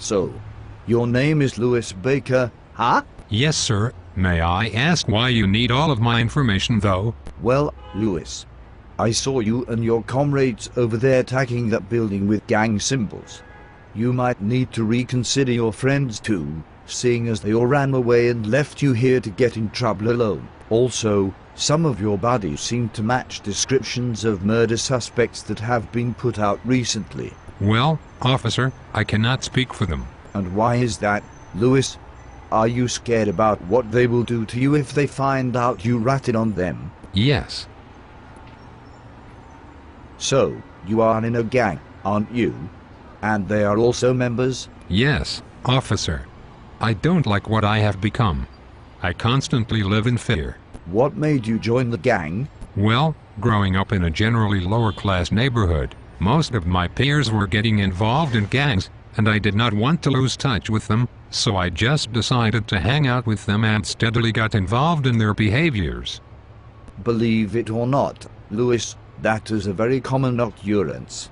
So, your name is Louis Baker, huh? Yes, sir. May I ask why you need all of my information, though? Well, Louis, I saw you and your comrades over there attacking that building with gang symbols. You might need to reconsider your friends too, seeing as they all ran away and left you here to get in trouble alone. Also, some of your bodies seem to match descriptions of murder suspects that have been put out recently. Well, officer, I cannot speak for them. And why is that, Louis? Are you scared about what they will do to you if they find out you ratted on them? Yes. So, you are in a gang, aren't you? And they are also members? Yes, officer. I don't like what I have become. I constantly live in fear. What made you join the gang? Well, growing up in a generally lower-class neighborhood, most of my peers were getting involved in gangs, and I did not want to lose touch with them, so I just decided to hang out with them and steadily got involved in their behaviors. Believe it or not, Louis, that is a very common occurrence.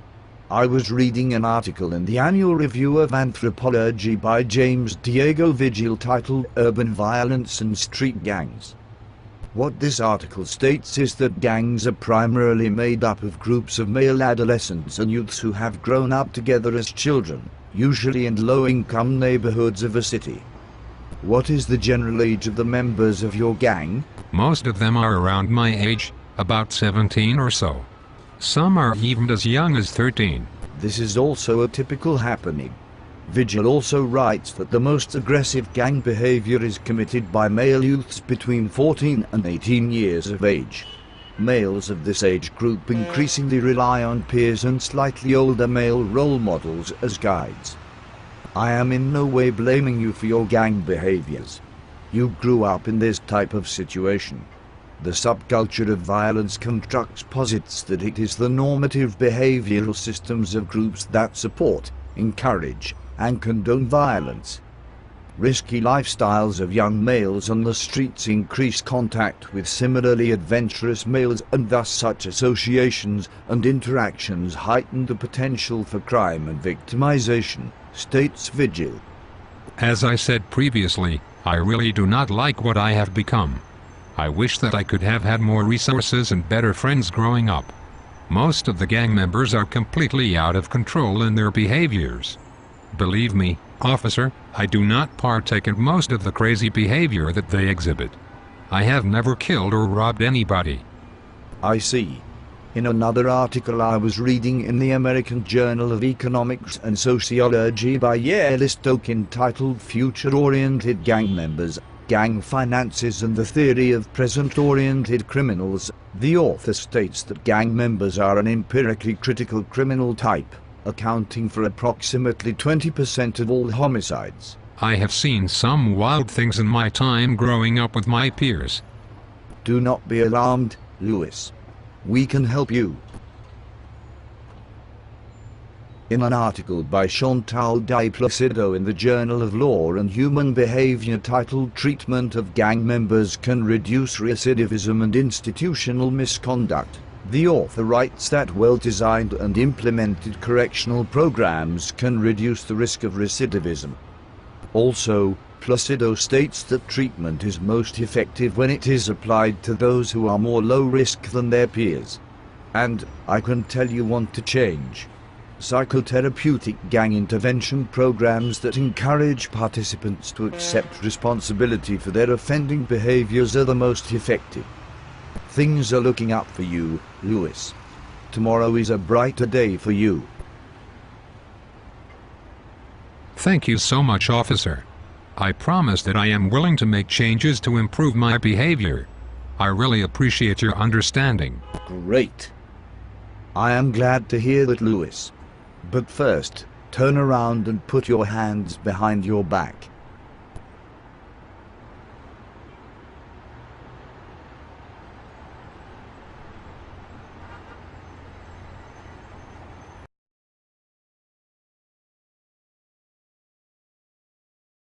I was reading an article in the Annual Review of Anthropology by James Diego Vigil titled Urban Violence and Street Gangs. What this article states is that gangs are primarily made up of groups of male adolescents and youths who have grown up together as children, usually in low-income neighborhoods of a city. What is the general age of the members of your gang? Most of them are around my age, about 17 or so. Some are even as young as 13. This is also a typical happening. Vigil also writes that the most aggressive gang behavior is committed by male youths between 14 and 18 years of age. Males of this age group increasingly rely on peers and slightly older male role models as guides. I am in no way blaming you for your gang behaviors. You grew up in this type of situation. The subculture of violence constructs posits that it is the normative behavioral systems of groups that support, encourage, and condone violence. Risky lifestyles of young males on the streets increase contact with similarly adventurous males, and thus such associations and interactions heighten the potential for crime and victimization, states Vigil. As I said previously, I really do not like what I have become. I wish that I could have had more resources and better friends growing up. Most of the gang members are completely out of control in their behaviors. Believe me, officer, I do not partake in most of the crazy behavior that they exhibit. I have never killed or robbed anybody. I see. In another article I was reading in the American Journal of Economics and Sociology by Yael Stoke entitled Future-Oriented Gang Members, Gang Finances and the Theory of Present-Oriented Criminals, the author states that gang members are an empirically critical criminal type, accounting for approximately 20% of all homicides. I have seen some wild things in my time growing up with my peers. Do not be alarmed, Louis. We can help you. In an article by Chantal Di Placido in the Journal of Law and Human Behavior titled Treatment of Gang Members Can Reduce Recidivism and Institutional Misconduct, the author writes that well-designed and implemented correctional programs can reduce the risk of recidivism. Also, Placido states that treatment is most effective when it is applied to those who are more low risk than their peers. And, I can tell you want to change. Psychotherapeutic gang intervention programs that encourage participants to accept responsibility for their offending behaviors are the most effective. Things are looking up for you, Louis. Tomorrow is a brighter day for you. Thank you so much, officer. I promise that I am willing to make changes to improve my behavior. I really appreciate your understanding. Great. I am glad to hear that, Louis. But first, turn around and put your hands behind your back.